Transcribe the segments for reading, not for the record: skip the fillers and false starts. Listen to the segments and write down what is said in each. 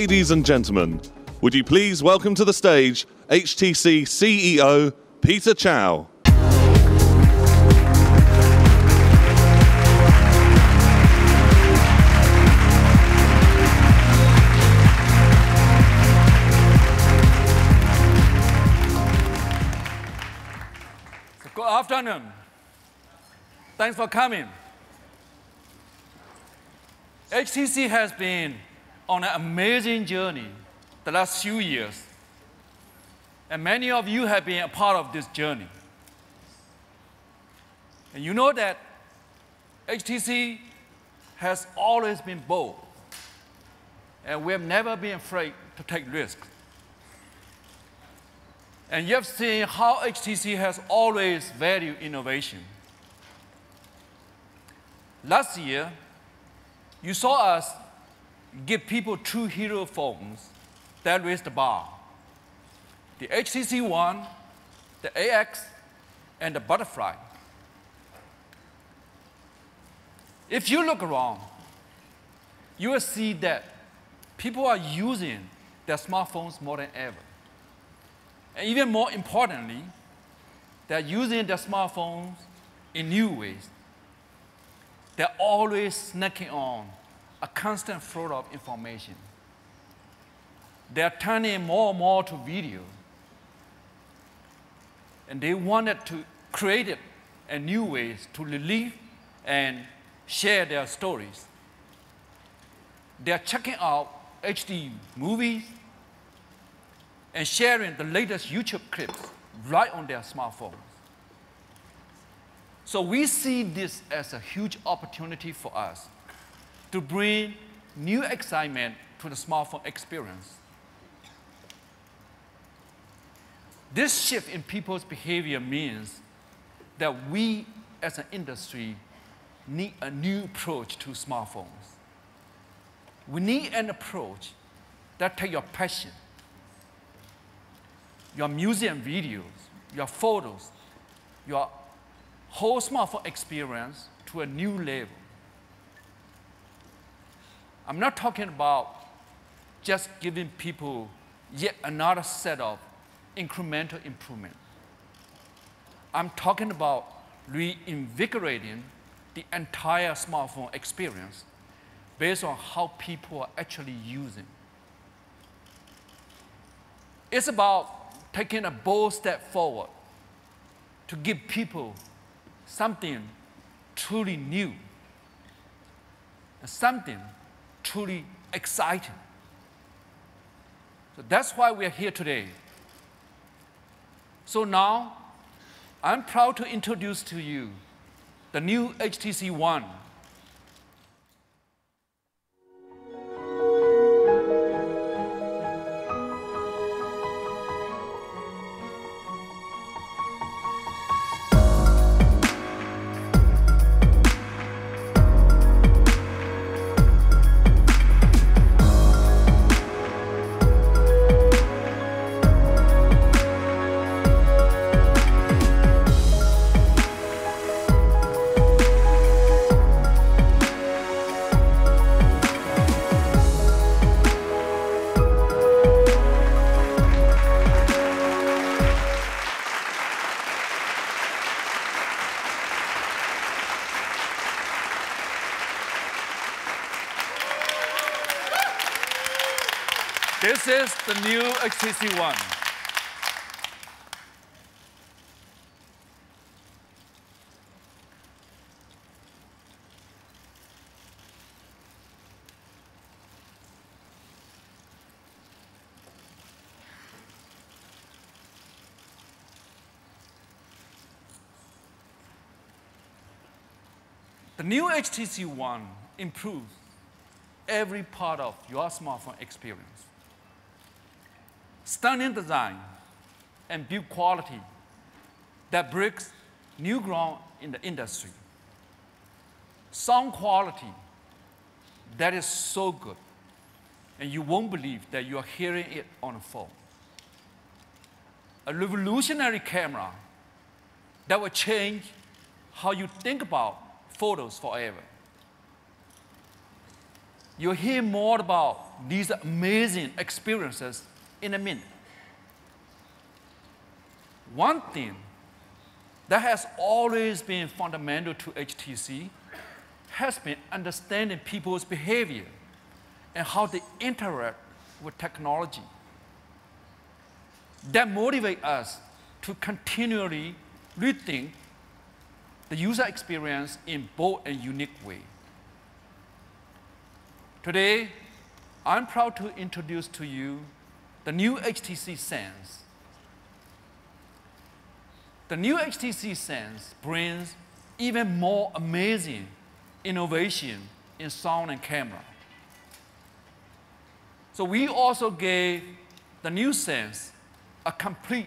Ladies and gentlemen, would you please welcome to the stage HTC CEO Peter Chow. Good afternoon. Thanks for coming. HTC has been on an amazing journey the last few years, and many of you have been a part of this journey. And you know that HTC has always been bold, and we have never been afraid to take risks. And you have seen how HTC has always valued innovation. Last year, you saw us give people two hero phones that raised the bar: the HTC One, the AX, and the Butterfly. If you look around, you will see that people are using their smartphones more than ever. And even more importantly, they're using their smartphones in new ways. They're always snacking on a constant flow of information. They're turning more and more to video. And they wanted to create it in new ways to relieve and share their stories. They're checking out HD movies and sharing the latest YouTube clips right on their smartphones. So we see this as a huge opportunity for us to bring new excitement to the smartphone experience. This shift in people's behavior means that we as an industry need a new approach to smartphones. We need an approach that takes your passion, your museum videos, your photos, your whole smartphone experience to a new level. I'm not talking about just giving people yet another set of incremental improvement. I'm talking about reinvigorating the entire smartphone experience based on how people are actually using. It's about taking a bold step forward to give people something truly new, something truly exciting. So that's why we are here today. So now, I'm proud to introduce to you the new HTC One. This is the new HTC One. The new HTC One improves every part of your smartphone experience. Stunning design and build quality that breaks new ground in the industry. Sound quality that is so good, and you won't believe that you are hearing it on a phone. A revolutionary camera that will change how you think about photos forever. You'll hear more about these amazing experiences in a minute. One thing that has always been fundamental to HTC has been understanding people's behavior and how they interact with technology. That motivates us to continually rethink the user experience in bold and unique ways. Today, I'm proud to introduce to you the new HTC Sense. The new HTC Sense brings even more amazing innovation in sound and camera. So we also gave the new Sense a complete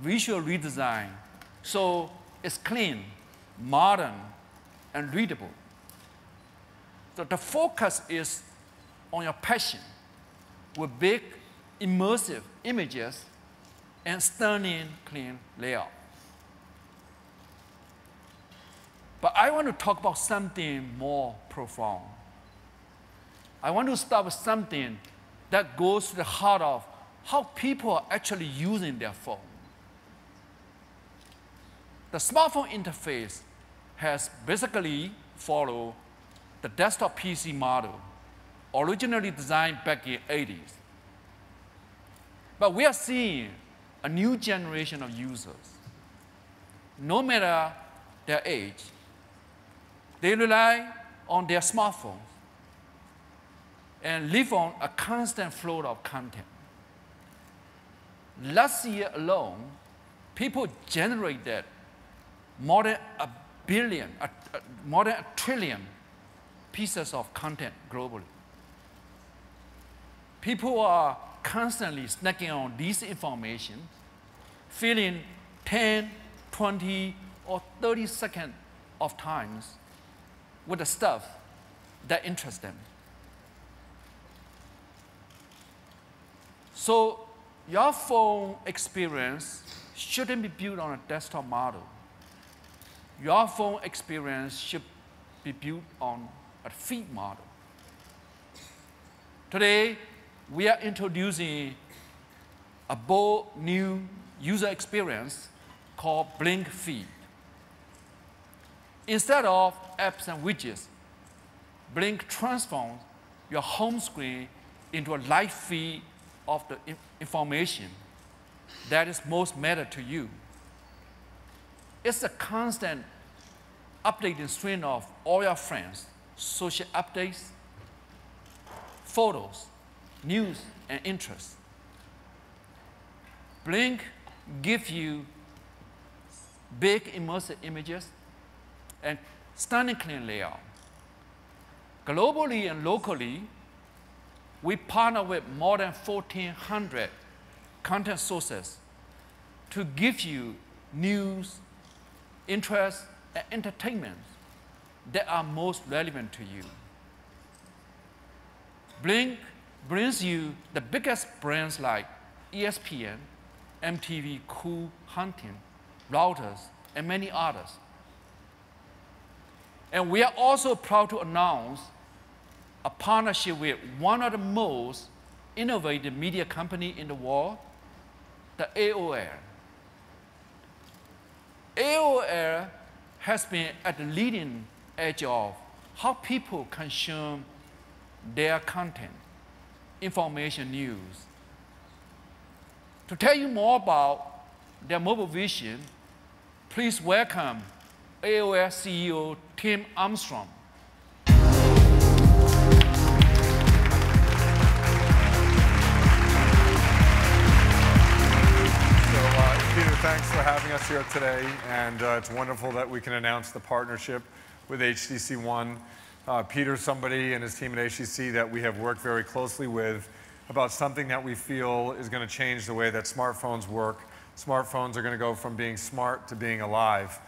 visual redesign, so it's clean, modern, and readable. So the focus is on your passion with big, immersive images and stunning, clean layout. But I want to talk about something more profound. I want to start with something that goes to the heart of how people are actually using their phone. The smartphone interface has basically followed the desktop PC model, originally designed back in the 80s. But we are seeing a new generation of users. No matter their age, they rely on their smartphones and live on a constant flow of content. Last year alone, people generated more than a billion, more than a trillion pieces of content globally. People are constantly snacking on this information, filling 10, 20, or 30 seconds of times with the stuff that interests them. So your phone experience shouldn't be built on a desktop model. Your phone experience should be built on a feed model. Today, we are introducing a bold new user experience called Blink Feed. Instead of apps and widgets, Blink transforms your home screen into a live feed of the information that is most matter to you. It's a constant updating stream of all your friends, social updates, photos, news, and interests. Blink gives you big immersive images and stunning clean layout. Globally and locally, we partner with more than 1,400 content sources to give you news, interests, and entertainment that are most relevant to you. Blink brings you the biggest brands like ESPN, MTV, Cool Hunting, Routers, and many others. And we are also proud to announce a partnership with one of the most innovative media company in the world, the AOL. AOL has been at the leading edge of how people consume their content, information, news. To tell you more about their mobile vision, please welcome AOL CEO Tim Armstrong. Peter, thanks for having us here today, and it's wonderful that we can announce the partnership with HTC One. Peter's somebody and his team at HTC that we have worked very closely with about something that we feel is going to change the way that smartphones work. Smartphones are going to go from being smart to being alive.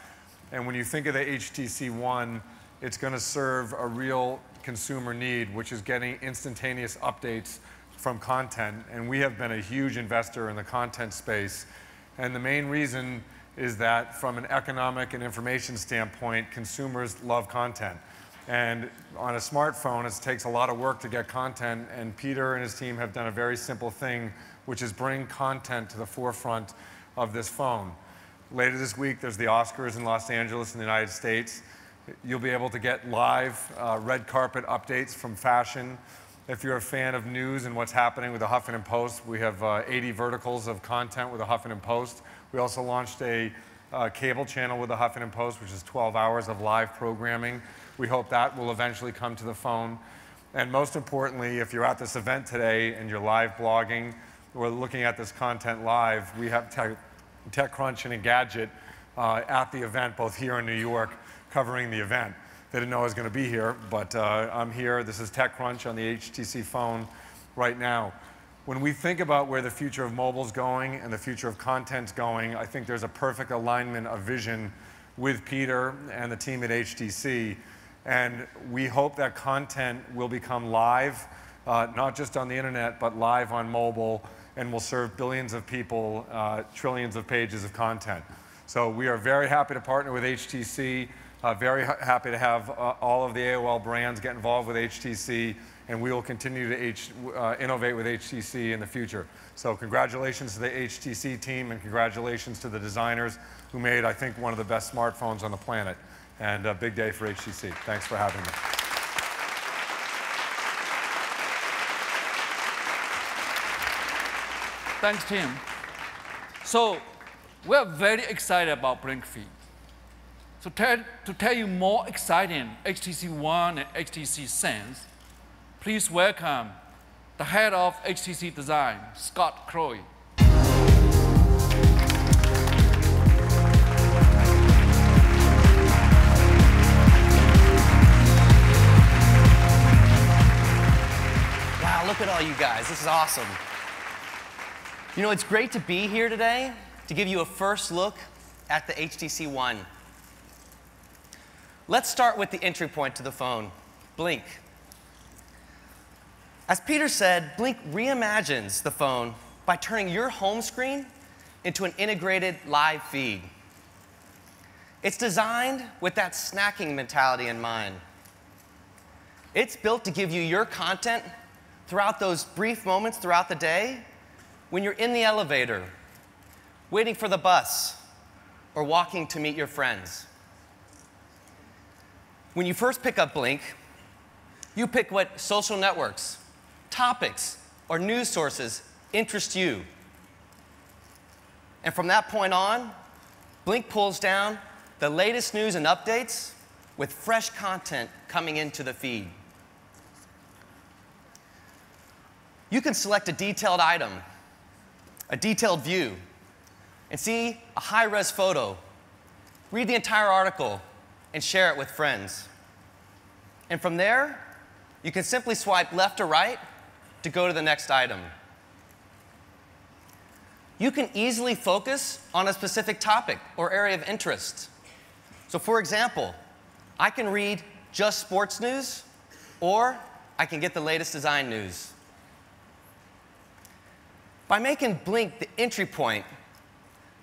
And when you think of the HTC One, it's going to serve a real consumer need, which is getting instantaneous updates from content. And we have been a huge investor in the content space. And the main reason is that from an economic and information standpoint, consumers love content. And on a smartphone, it takes a lot of work to get content, and Peter and his team have done a very simple thing, which is bring content to the forefront of this phone. Later this week, there's the Oscars in Los Angeles in the United States. You'll be able to get live red carpet updates from fashion. If you're a fan of news and what's happening with the Huffington Post, we have 80 verticals of content with the Huffington Post. We also launched a cable channel with the Huffington Post, which is 12 hours of live programming. We hope that will eventually come to the phone. And most importantly, if you're at this event today and you're live blogging or looking at this content live, we have TechCrunch and Engadget at the event, both here in New York, covering the event. They didn't know I was going to be here, but I'm here. This is TechCrunch on the HTC phone right now. When we think about where the future of mobile's going and the future of content's going, I think there's a perfect alignment of vision with Peter and the team at HTC. And we hope that content will become live, not just on the internet, but live on mobile, and will serve billions of people, trillions of pages of content. So we are very happy to partner with HTC, very happy to have all of the AOL brands get involved with HTC, and we will continue to innovate with HTC in the future. So congratulations to the HTC team, and congratulations to the designers who made, I think, one of the best smartphones on the planet. And a big day for HTC. Thanks for having me. Thanks, Tim. So we're very excited about Blink Feed. So to tell you more exciting HTC One and HTC Sense, please welcome the head of HTC Design, Scott Croy. Look at all you guys. This is awesome. You know, it's great to be here today to give you a first look at the HTC One. Let's start with the entry point to the phone, Blink. As Peter said, Blink reimagines the phone by turning your home screen into an integrated live feed. It's designed with that snacking mentality in mind. It's built to give you your content throughout those brief moments throughout the day when you're in the elevator, waiting for the bus, or walking to meet your friends. When you first pick up Blink, you pick what social networks, topics, or news sources interest you. And from that point on, Blink pulls down the latest news and updates with fresh content coming into the feed. You can select a detailed item, a detailed view, and see a high-res photo, read the entire article, and share it with friends. And from there, you can simply swipe left or right to go to the next item. You can easily focus on a specific topic or area of interest. So for example, I can read just sports news, or I can get the latest design news. By making Blink the entry point,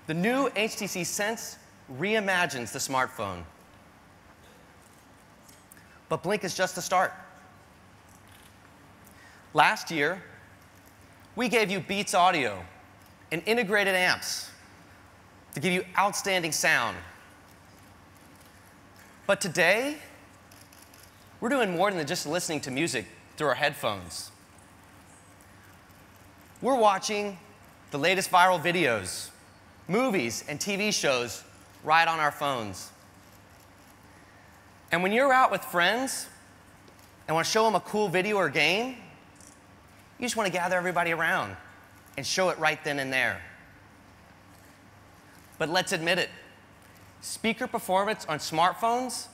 the new HTC Sense reimagines the smartphone. But Blink is just the start. Last year, we gave you Beats Audio and integrated amps to give you outstanding sound. But today, we're doing more than just listening to music through our headphones. We're watching the latest viral videos, movies, and TV shows right on our phones. And when you're out with friends and want to show them a cool video or game, you just want to gather everybody around and show it right then and there. But let's admit it, speaker performance on smartphones,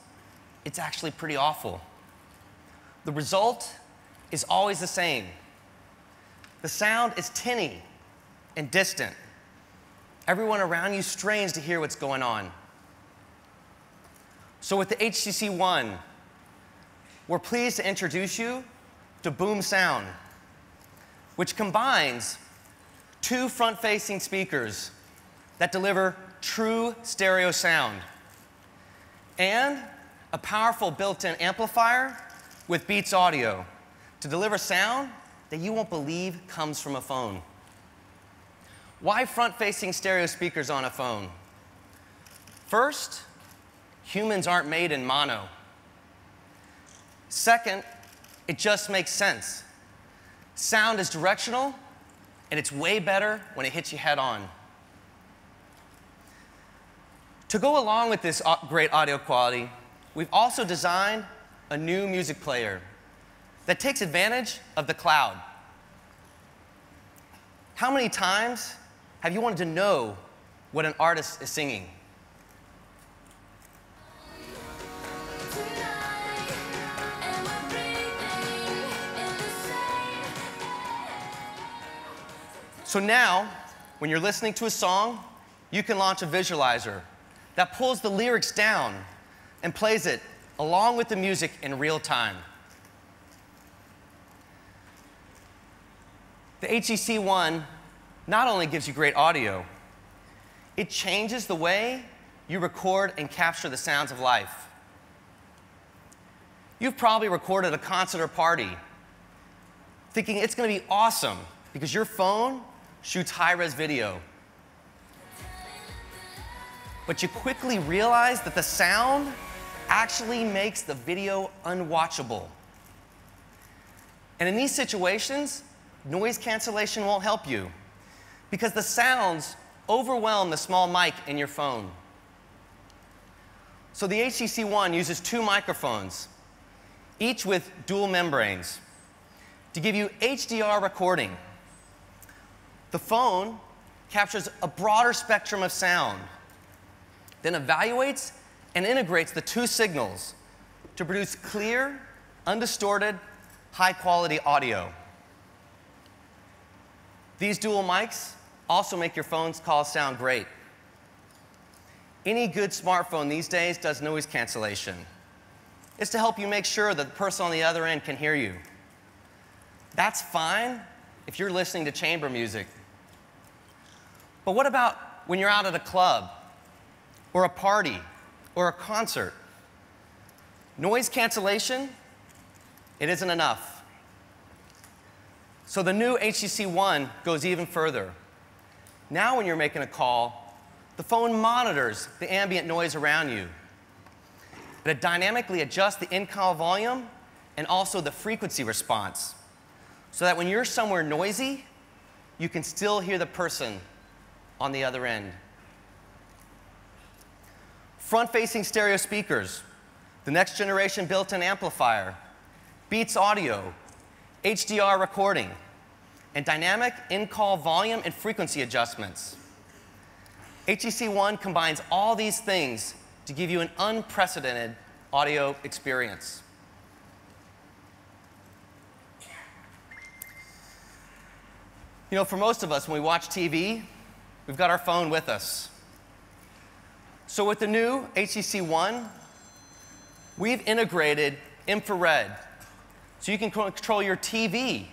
it's actually pretty awful. The result is always the same. The sound is tinny and distant. Everyone around you strains to hear what's going on. So with the HTC One, we're pleased to introduce you to Boom Sound, which combines two front-facing speakers that deliver true stereo sound and a powerful built-in amplifier with Beats audio to deliver sound that you won't believe comes from a phone. Why front-facing stereo speakers on a phone? First, humans aren't made in mono. Second, it just makes sense. Sound is directional, and it's way better when it hits you head on. To go along with this great audio quality, we've also designed a new music player that takes advantage of the cloud. How many times have you wanted to know what an artist is singing? So now, when you're listening to a song, you can launch a visualizer that pulls the lyrics down and plays it along with the music in real time. The HTC One not only gives you great audio, it changes the way you record and capture the sounds of life. You've probably recorded a concert or party thinking it's going to be awesome because your phone shoots high-res video. But you quickly realize that the sound actually makes the video unwatchable. And in these situations, noise cancellation won't help you because the sounds overwhelm the small mic in your phone. So the HTC One uses 2 microphones, each with dual membranes, to give you HDR recording. The phone captures a broader spectrum of sound, then evaluates and integrates the 2 signals to produce clear, undistorted, high-quality audio. These dual mics also make your phone's calls sound great. Any good smartphone these days does noise cancellation. It's to help you make sure that the person on the other end can hear you. That's fine if you're listening to chamber music. But what about when you're out at a club, or a party, or a concert? Noise cancellation, it isn't enough. So the new HTC One goes even further. Now when you're making a call, the phone monitors the ambient noise around you. It dynamically adjusts the in-call volume and also the frequency response, so that when you're somewhere noisy, you can still hear the person on the other end. Front-facing stereo speakers, the next generation built-in amplifier, Beats audio, HDR recording, and dynamic in-call volume and frequency adjustments. HTC One combines all these things to give you an unprecedented audio experience. You know, for most of us, when we watch TV, we've got our phone with us. So with the new HTC One, we've integrated infrared, so you can control your TV,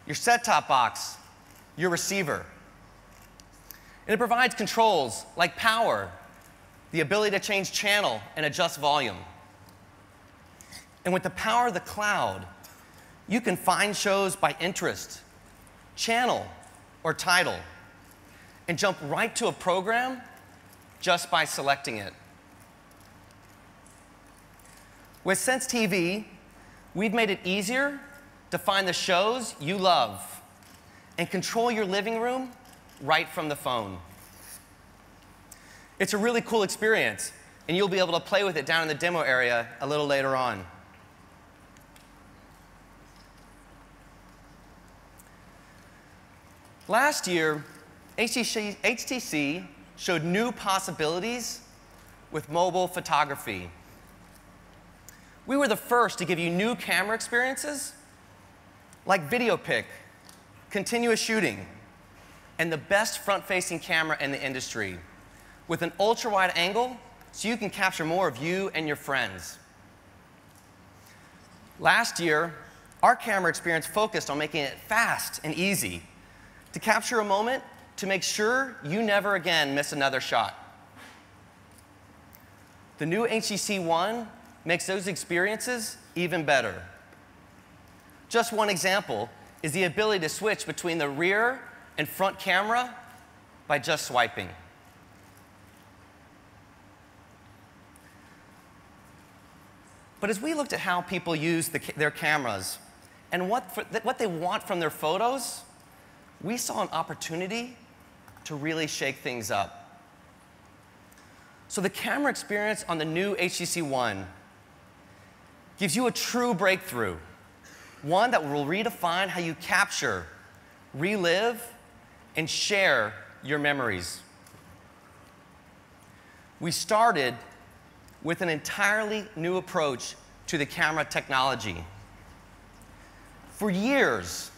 your set-top box, your receiver. And it provides controls like power, the ability to change channel and adjust volume. And with the power of the cloud, you can find shows by interest, channel, or title, and jump right to a program just by selecting it. With Sense TV, we've made it easier to find the shows you love and control your living room right from the phone. It's a really cool experience, and you'll be able to play with it down in the demo area a little later on. Last year, HTC showed new possibilities with mobile photography. We were the first to give you new camera experiences like VideoPic, continuous shooting, and the best front-facing camera in the industry with an ultra-wide angle so you can capture more of you and your friends. Last year, our camera experience focused on making it fast and easy to capture a moment to make sure you never again miss another shot. The new HTC One makes those experiences even better. Just one example is the ability to switch between the rear and front camera by just swiping. But as we looked at how people use their cameras and what they want from their photos, we saw an opportunity to really shake things up. So the camera experience on the new HTC One gives you a true breakthrough, one that will redefine how you capture, relive, and share your memories. We started with an entirely new approach to the camera technology. For years,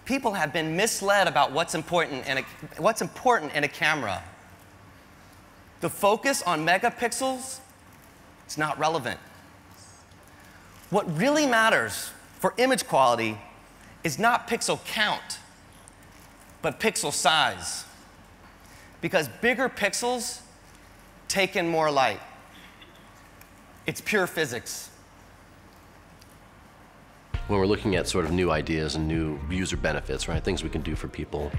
people have been misled about what's important in a camera. The focus on megapixels, it's not relevant. What really matters for image quality is not pixel count, but pixel size. Because bigger pixels take in more light. It's pure physics. When we're looking at sort of new ideas and new user benefits, right, things we can do for people,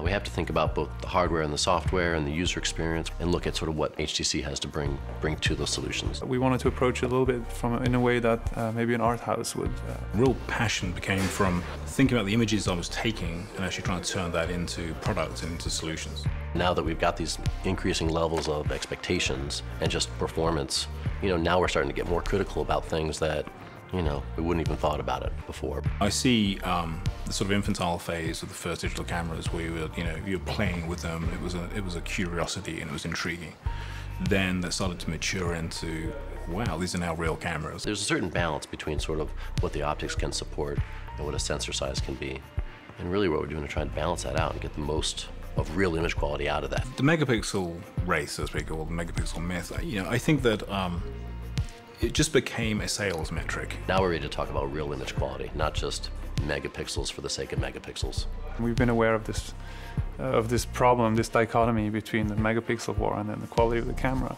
we have to think about both the hardware and the software and the user experience and look at sort of what HTC has to bring to those solutions. We wanted to approach it a little bit in a way that maybe an art house would. Real passion became from thinking about the images I was taking and actually trying to turn that into products and into solutions. Now that we've got these increasing levels of expectations and just performance, now we're starting to get more critical about things that we wouldn't even thought about it before. I see the sort of infantile phase of the first digital cameras where you were playing with them. It was a curiosity and it was intriguing. Then that started to mature into, wow, these are now real cameras. There's a certain balance between sort of what the optics can support and what a sensor size can be. And really what we're doing is trying to balance that out and get the most of real image quality out of that. The megapixel race, as we call the megapixel myth, I think that it just became a sales metric. Now we're ready to talk about real image quality, not just megapixels for the sake of megapixels. We've been aware of this problem, this dichotomy between the megapixel war and then the quality of the camera.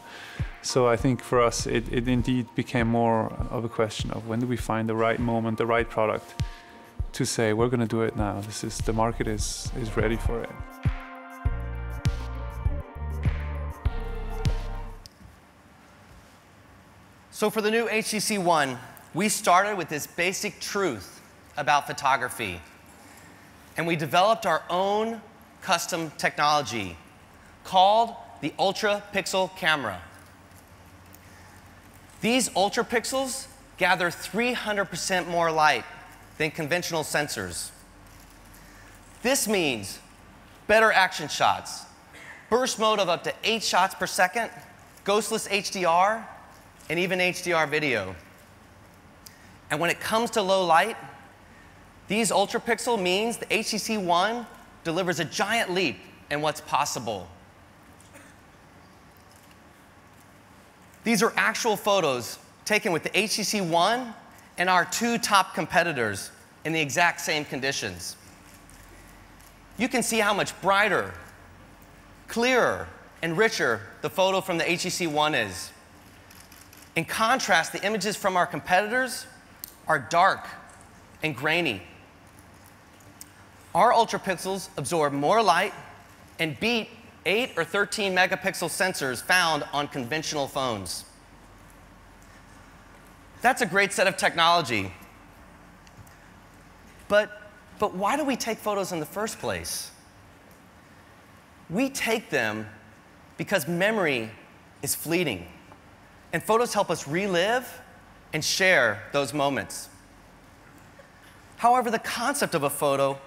So I think for us, it indeed became more of a question of when do we find the right moment, the right product to say, we're going to do it now. The market is ready for it. So for the new HTC One, we started with this basic truth about photography. And we developed our own custom technology called the Ultra Pixel camera. These Ultra Pixels gather 300% more light than conventional sensors. This means better action shots, burst mode of up to 8 shots per second, ghostless HDR, and even HDR video. And when it comes to low light, these Ultra Pixel means the HTC One delivers a giant leap in what's possible. These are actual photos taken with the HTC One and our 2 top competitors in the exact same conditions. You can see how much brighter, clearer, and richer the photo from the HTC One is. In contrast, the images from our competitors are dark and grainy. Our Ultra Pixels absorb more light and beat 8 or 13 megapixel sensors found on conventional phones. That's a great set of technology. But why do we take photos in the first place? We take them because memory is fleeting. And photos help us relive and share those moments. However, the concept of a photo,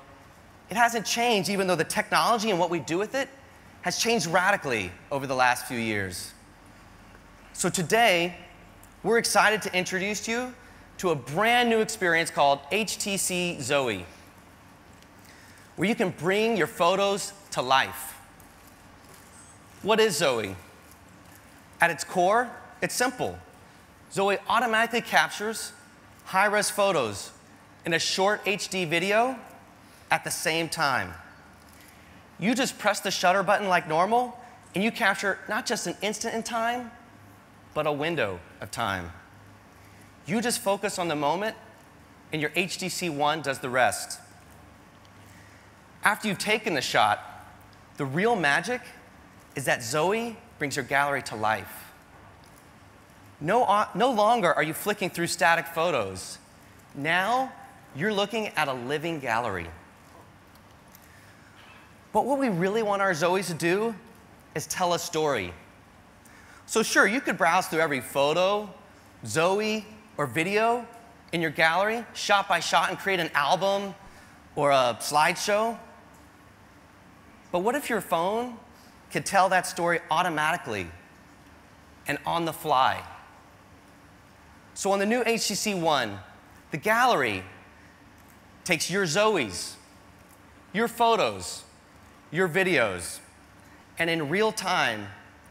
it hasn't changed, even though the technology and what we do with it has changed radically over the last few years. So today, we're excited to introduce you to a brand new experience called HTC Zoe, where you can bring your photos to life. What is Zoe? At its core, it's simple. Zoe automatically captures high-res photos in a short HD video at the same time. You just press the shutter button like normal, and you capture not just an instant in time, but a window of time. You just focus on the moment, and your HTC One does the rest. After you've taken the shot, the real magic is that Zoe brings your gallery to life. No longer are you flicking through static photos. Now, you're looking at a living gallery. But what we really want our Zoes to do is tell a story. So sure, you could browse through every photo, Zoe, or video in your gallery, shot by shot, and create an album or a slideshow. But what if your phone could tell that story automatically and on the fly? So on the new HTC One, the gallery takes your Zoes, your photos, your videos, and in real time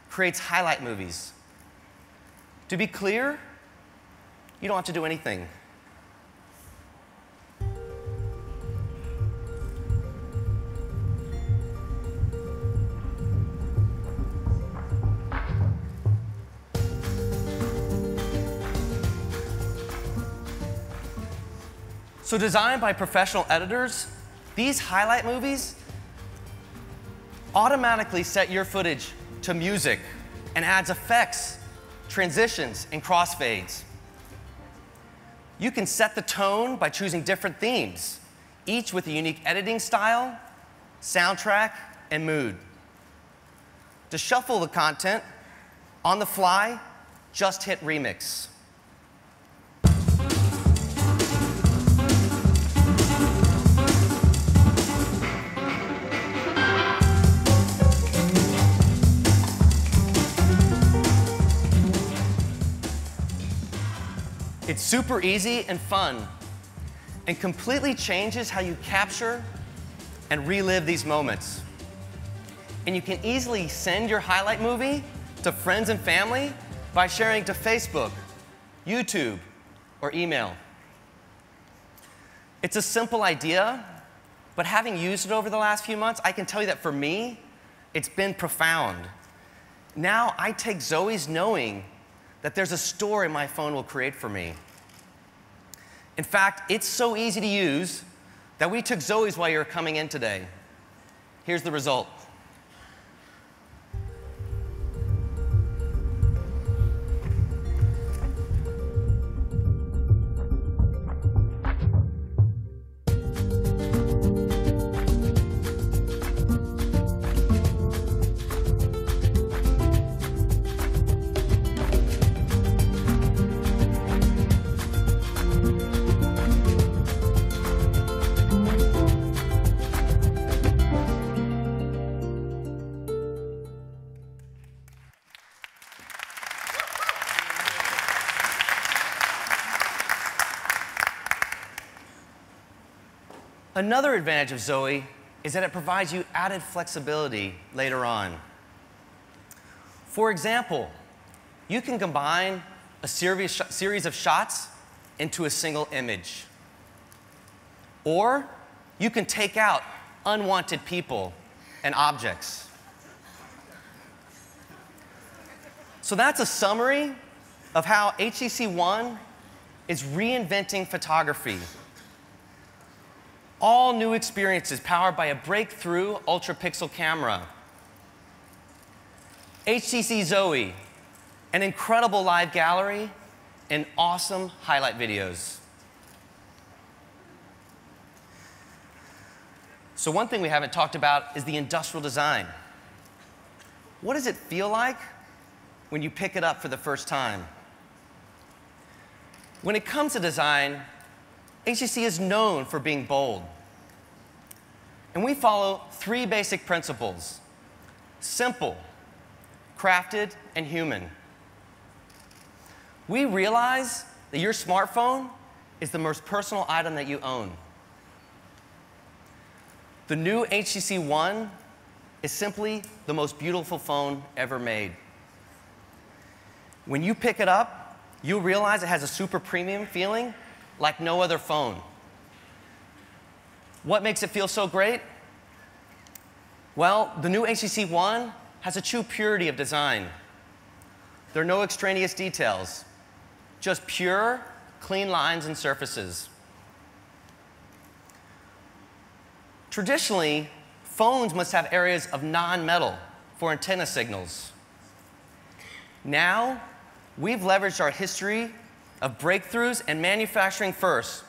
creates highlight movies. To be clear, you don't have to do anything. So designed by professional editors, these highlight movies automatically set your footage to music and adds effects, transitions, and crossfades. You can set the tone by choosing different themes, each with a unique editing style, soundtrack, and mood. To shuffle the content on the fly, just hit remix. It's super easy and fun, and completely changes how you capture and relive these moments. And you can easily send your highlight movie to friends and family by sharing it to Facebook, YouTube, or email. It's a simple idea, but having used it over the last few months, I can tell you that for me, it's been profound. Now I take Zoe's knowing that there's a story my phone will create for me. In fact, it's so easy to use that we took Zoe's while you were coming in today. Here's the result. Another advantage of Zoe is that it provides you added flexibility later on. For example, you can combine a series of shots into a single image. Or you can take out unwanted people and objects. So that's a summary of how HTC One is reinventing photography. All new experiences powered by a breakthrough ultra-pixel camera. HTC Zoe, an incredible live gallery, and awesome highlight videos. So one thing we haven't talked about is the industrial design. What does it feel like when you pick it up for the first time? When it comes to design, HTC is known for being bold. And we follow three basic principles: simple, crafted, and human. We realize that your smartphone is the most personal item that you own. The new HTC One is simply the most beautiful phone ever made. When you pick it up, you'll realize it has a super premium feeling like no other phone. What makes it feel so great? Well, the new HTC One has a true purity of design. There are no extraneous details, just pure, clean lines and surfaces. Traditionally, phones must have areas of non-metal for antenna signals. Now, we've leveraged our history of breakthroughs and manufacturing first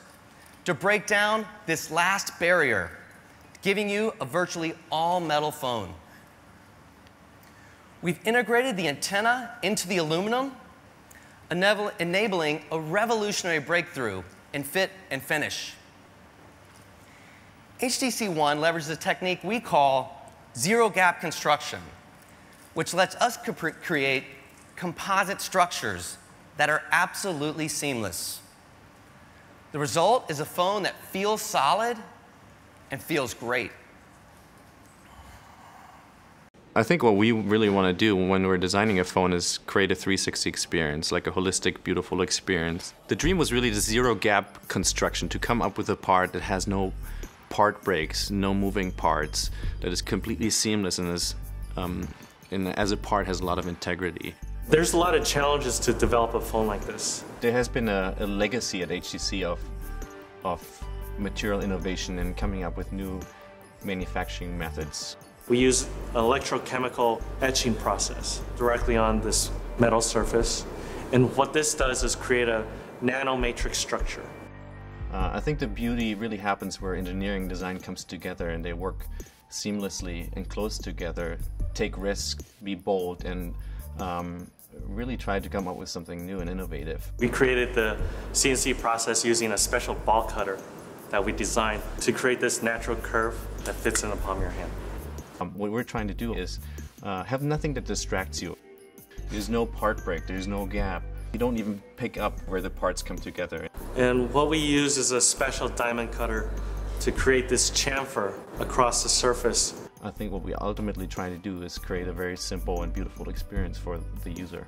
to break down this last barrier, giving you a virtually all-metal phone. We've integrated the antenna into the aluminum, enabling a revolutionary breakthrough in fit and finish. HTC One leverages a technique we call zero-gap construction, which lets us create composite structures that are absolutely seamless. The result is a phone that feels solid and feels great. I think what we really want to do when we're designing a phone is create a 360 experience, like a holistic, beautiful experience. The dream was really the zero-gap construction, to come up with a part that has no part breaks, no moving parts, that is completely seamless and is, as a part, has a lot of integrity. There's a lot of challenges to develop a phone like this. There has been a legacy at HTC of material innovation and coming up with new manufacturing methods. We use an electrochemical etching process directly on this metal surface. And what this does is create a nanomatrix structure. I think the beauty really happens where engineering and design comes together and they work seamlessly and close together, take risks, be bold, and really try to come up with something new and innovative. We created the CNC process using a special ball cutter that we designed to create this natural curve that fits in the palm of your hand. What we're trying to do is have nothing that distracts you. There's no part break, there's no gap. You don't even pick up where the parts come together. And what we use is a special diamond cutter to create this chamfer across the surface. I think what we ultimately try to do is create a very simple and beautiful experience for the user.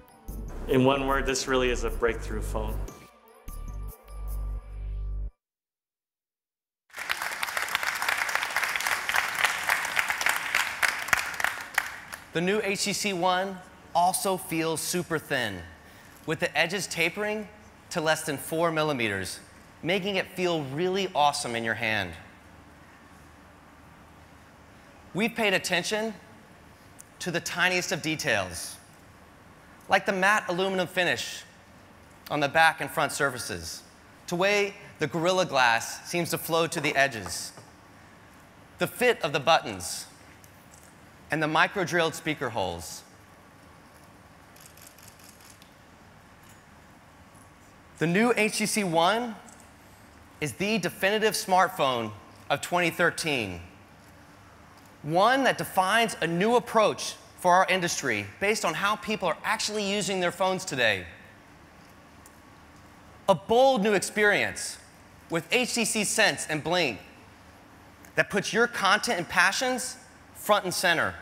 In one word, this really is a breakthrough phone. The new HTC One also feels super thin, with the edges tapering to less than 4 millimeters, making it feel really awesome in your hand. We've paid attention to the tiniest of details, like the matte aluminum finish on the back and front surfaces, to the way the Gorilla Glass seems to flow to the edges, the fit of the buttons, and the micro-drilled speaker holes. The new HTC One is the definitive smartphone of 2013. One that defines a new approach for our industry based on how people are actually using their phones today. A bold new experience with HTC Sense and Blink that puts your content and passions front and center.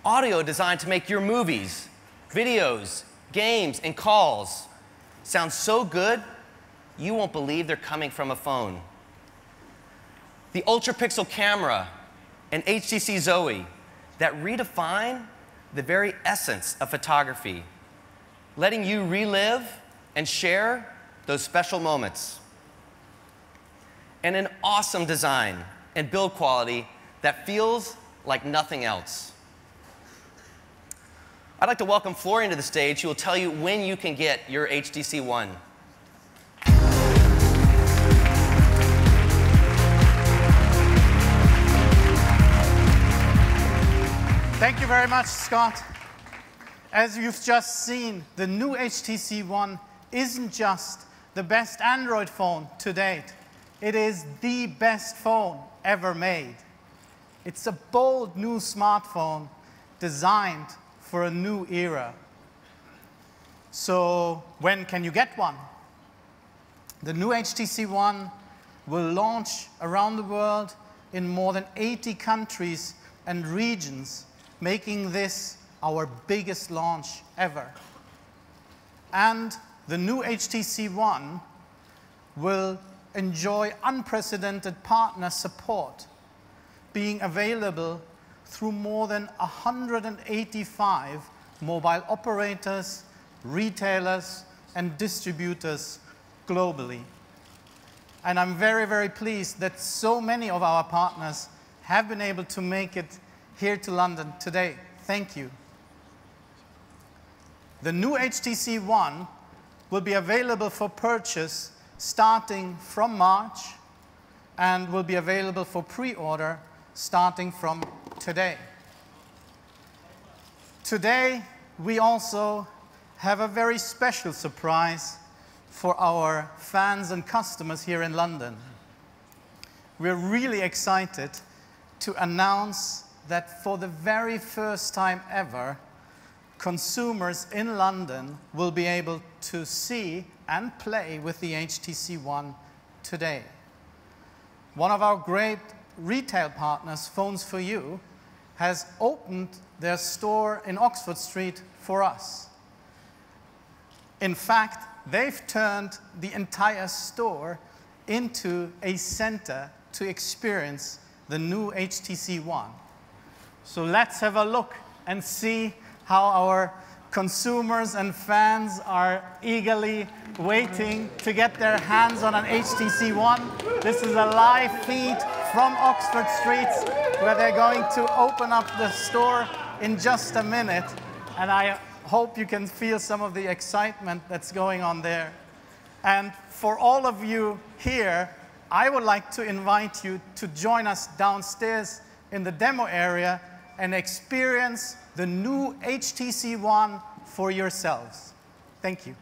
Audio designed to make your movies, videos, games, and calls sound so good, you won't believe they're coming from a phone. The ultra-pixel camera and HTC Zoe that redefine the very essence of photography, letting you relive and share those special moments. And an awesome design and build quality that feels like nothing else. I'd like to welcome Florian to the stage, who will tell you when you can get your HTC One. Thank you very much, Scott. As you've just seen, the new HTC One isn't just the best Android phone to date. It is the best phone ever made. It's a bold new smartphone designed for a new era. So when can you get one? The new HTC One will launch around the world in more than 80 countries and regions, making this our biggest launch ever. And the new HTC One will enjoy unprecedented partner support, being available through more than 185 mobile operators, retailers, and distributors globally. And I'm very, very pleased that so many of our partners have been able to make it here to London today. Thank you. The new HTC One will be available for purchase starting from March and will be available for pre-order starting from today. Today, we also have a very special surprise for our fans and customers here in London. We're really excited to announce that for the very first time ever, consumers in London will be able to see and play with the HTC One today. One of our great retail partners, Phones for You, has opened their store in Oxford Street for us. In fact, they've turned the entire store into a center to experience the new HTC One. So let's have a look and see how our consumers and fans are eagerly waiting to get their hands on an HTC One. This is a live feed from Oxford Street, where they're going to open up the store in just a minute. And I hope you can feel some of the excitement that's going on there. And for all of you here, I would like to invite you to join us downstairs in the demo area and experience the new HTC One for yourselves. Thank you.